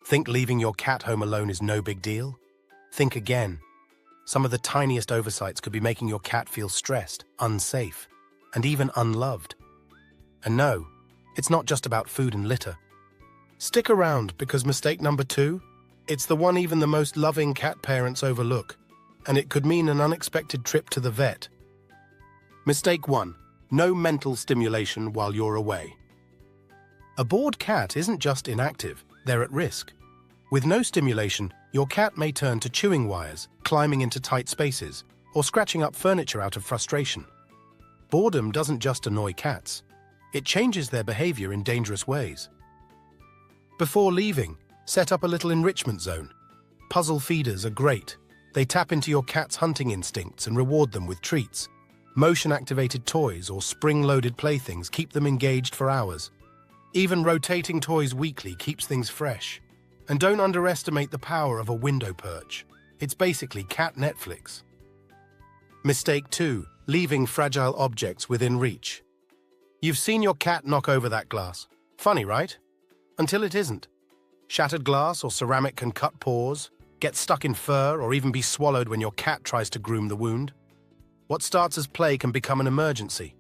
Think leaving your cat home alone is no big deal? Think again. Some of the tiniest oversights could be making your cat feel stressed, unsafe, and even unloved. And no, it's not just about food and litter. Stick around because mistake number 2, it's the one even the most loving cat parents overlook, and it could mean an unexpected trip to the vet. Mistake 1, no mental stimulation while you're away. A bored cat isn't just inactive, they're at risk. With no stimulation, your cat may turn to chewing wires, climbing into tight spaces, or scratching up furniture out of frustration. Boredom doesn't just annoy cats, it changes their behavior in dangerous ways. Before leaving, set up a little enrichment zone. Puzzle feeders are great. They tap into your cat's hunting instincts and reward them with treats. Motion-activated toys or spring-loaded playthings keep them engaged for hours. Even rotating toys weekly keeps things fresh. And don't underestimate the power of a window perch. It's basically cat Netflix. Mistake 2, leaving fragile objects within reach. You've seen your cat knock over that glass. Funny, right? Until it isn't. Shattered glass or ceramic can cut paws, get stuck in fur, or even be swallowed when your cat tries to groom the wound. What starts as play can become an emergency.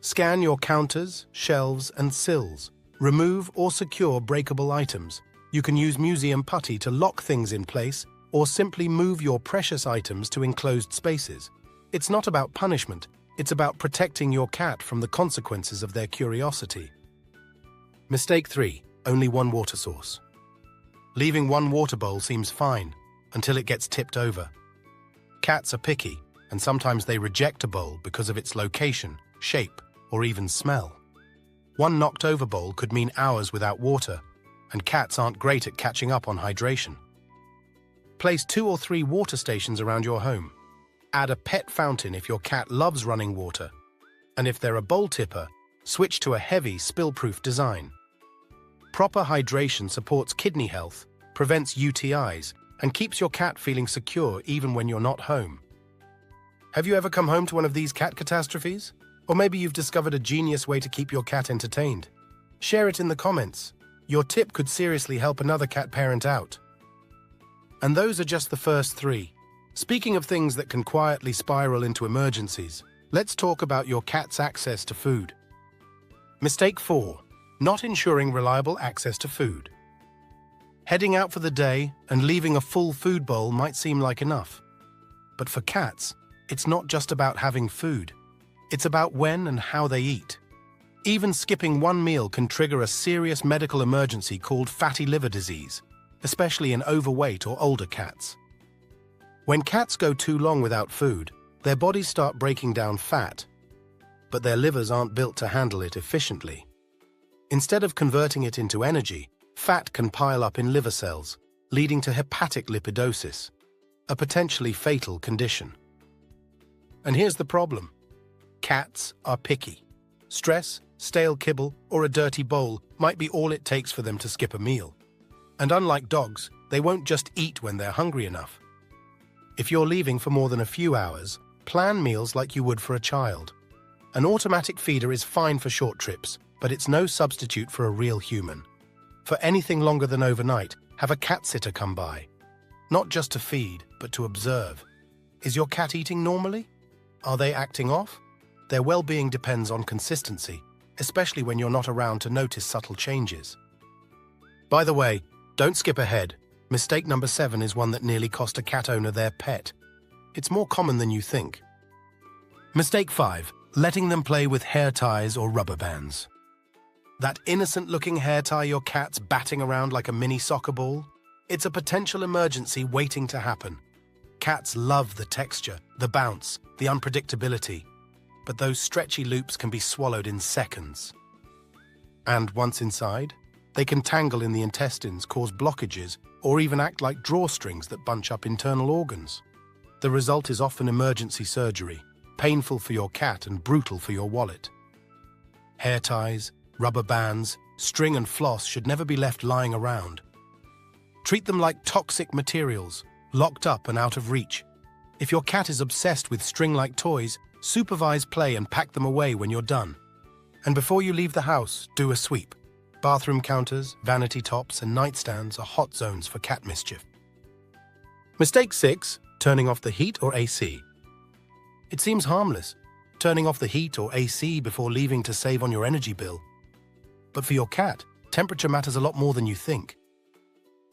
Scan your counters, shelves, and sills. Remove or secure breakable items. You can use museum putty to lock things in place, or simply move your precious items to enclosed spaces. It's not about punishment, it's about protecting your cat from the consequences of their curiosity. Mistake 3, only one water source. Leaving one water bowl seems fine, until it gets tipped over. Cats are picky, and sometimes they reject a bowl because of its location, shape, or even smell. One knocked over bowl could mean hours without water, and cats aren't great at catching up on hydration. Place 2 or 3 water stations around your home. Add a pet fountain if your cat loves running water. And if they're a bowl tipper, switch to a heavy, spill-proof design. Proper hydration supports kidney health, prevents UTIs, and keeps your cat feeling secure even when you're not home. Have you ever come home to one of these cat catastrophes? Or maybe you've discovered a genius way to keep your cat entertained. Share it in the comments. Your tip could seriously help another cat parent out. And those are just the first 3. Speaking of things that can quietly spiral into emergencies, let's talk about your cat's access to food. Mistake 4, not ensuring reliable access to food. Heading out for the day and leaving a full food bowl might seem like enough. But for cats, it's not just about having food. It's about when and how they eat. Even skipping one meal can trigger a serious medical emergency called fatty liver disease, especially in overweight or older cats. When cats go too long without food, their bodies start breaking down fat, but their livers aren't built to handle it efficiently. Instead of converting it into energy, fat can pile up in liver cells, leading to hepatic lipidosis, a potentially fatal condition. And here's the problem. Cats are picky. Stress, stale kibble, or a dirty bowl might be all it takes for them to skip a meal. And unlike dogs, they won't just eat when they're hungry enough. If you're leaving for more than a few hours, plan meals like you would for a child. An automatic feeder is fine for short trips, but it's no substitute for a real human. For anything longer than overnight, have a cat sitter come by. Not just to feed, but to observe. Is your cat eating normally? Are they acting off? Their well-being depends on consistency, especially when you're not around to notice subtle changes. By the way, don't skip ahead. Mistake number 7 is one that nearly cost a cat owner their pet. It's more common than you think. Mistake 5, letting them play with hair ties or rubber bands. That innocent-looking hair tie your cat's batting around like a mini soccer ball? It's a potential emergency waiting to happen. Cats love the texture, the bounce, the unpredictability, but those stretchy loops can be swallowed in seconds. And once inside, they can tangle in the intestines, cause blockages, or even act like drawstrings that bunch up internal organs. The result is often emergency surgery, painful for your cat and brutal for your wallet. Hair ties, rubber bands, string and floss should never be left lying around. Treat them like toxic materials, locked up and out of reach. If your cat is obsessed with string-like toys, supervise play and pack them away when you're done. And before you leave the house, do a sweep. Bathroom counters, vanity tops, and nightstands are hot zones for cat mischief. Mistake 6. Turning off the heat or AC. It seems harmless, turning off the heat or AC before leaving to save on your energy bill. But for your cat, temperature matters a lot more than you think.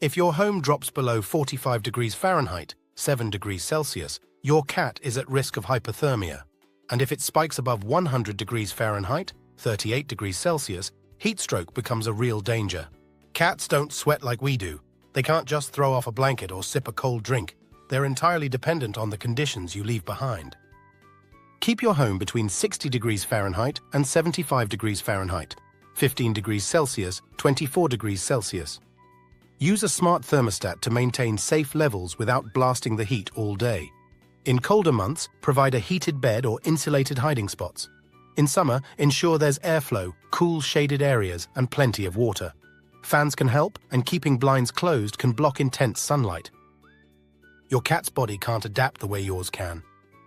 If your home drops below 45 degrees Fahrenheit, 7 degrees Celsius, your cat is at risk of hypothermia. And if it spikes above 100 degrees Fahrenheit, 38 degrees Celsius, heat stroke becomes a real danger. Cats don't sweat like we do. They can't just throw off a blanket or sip a cold drink. They're entirely dependent on the conditions you leave behind. Keep your home between 60 degrees Fahrenheit and 75 degrees Fahrenheit, 15 degrees Celsius, 24 degrees Celsius. Use a smart thermostat to maintain safe levels without blasting the heat all day. In colder months, provide a heated bed or insulated hiding spots. In summer, ensure there's airflow, cool shaded areas, and plenty of water. Fans can help, and keeping blinds closed can block intense sunlight. Your cat's body can't adapt the way yours can,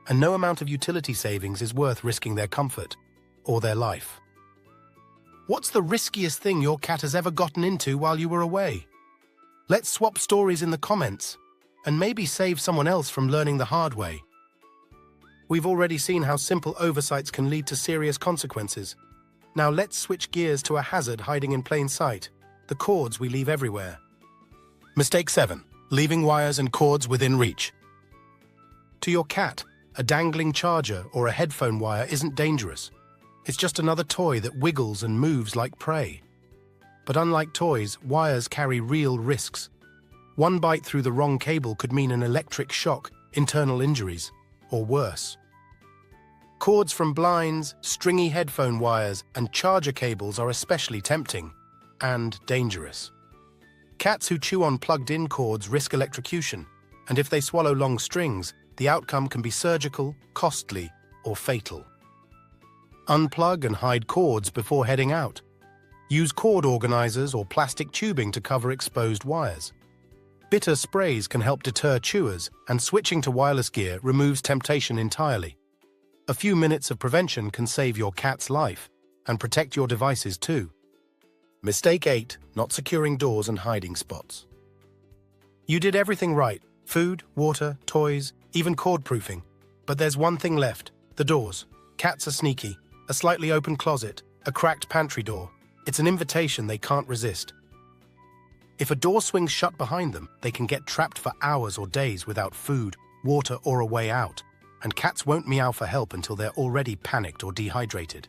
and no amount of utility savings is worth risking their comfort or their life. What's the riskiest thing your cat has ever gotten into while you were away? Let's swap stories in the comments, and maybe save someone else from learning the hard way. We've already seen how simple oversights can lead to serious consequences. Now let's switch gears to a hazard hiding in plain sight: the cords we leave everywhere. Mistake 7. Leaving wires and cords within reach. To your cat, a dangling charger or a headphone wire isn't dangerous. It's just another toy that wiggles and moves like prey. But unlike toys, wires carry real risks. One bite through the wrong cable could mean an electric shock, internal injuries, or worse. Cords from blinds, stringy headphone wires, and charger cables are especially tempting and dangerous. Cats who chew on plugged-in cords risk electrocution, and if they swallow long strings, the outcome can be surgical, costly, or fatal. Unplug and hide cords before heading out. Use cord organizers or plastic tubing to cover exposed wires. Bitter sprays can help deter chewers, and switching to wireless gear removes temptation entirely. A few minutes of prevention can save your cat's life and protect your devices too. Mistake 8. Not securing doors and hiding spots. You did everything right: food, water, toys, even cord proofing. But there's one thing left: the doors. Cats are sneaky. A slightly open closet, a cracked pantry door. It's an invitation they can't resist. If a door swings shut behind them, they can get trapped for hours or days without food, water, or a way out. And cats won't meow for help until they're already panicked or dehydrated.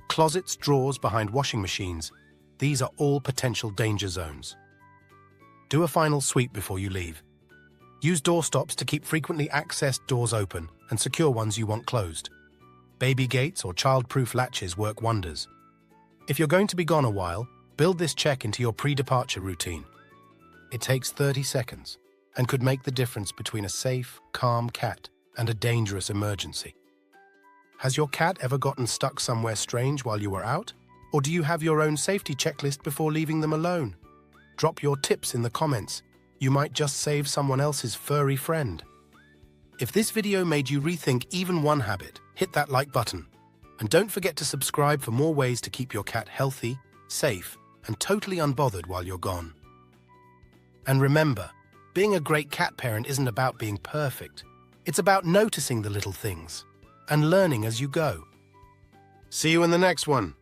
Closets, drawers behind washing machines. These are all potential danger zones. Do a final sweep before you leave. Use door stops to keep frequently accessed doors open and secure ones you want closed. Baby gates or child-proof latches work wonders. If you're going to be gone a while, build this check into your pre-departure routine. It takes 30 seconds and could make the difference between a safe, calm cat and a dangerous emergency. Has your cat ever gotten stuck somewhere strange while you were out? Or do you have your own safety checklist before leaving them alone? Drop your tips in the comments. You might just save someone else's furry friend. If this video made you rethink even one habit, hit that like button. And don't forget to subscribe for more ways to keep your cat healthy, safe, and totally unbothered while you're gone. And remember, being a great cat parent isn't about being perfect. It's about noticing the little things and learning as you go. See you in the next one.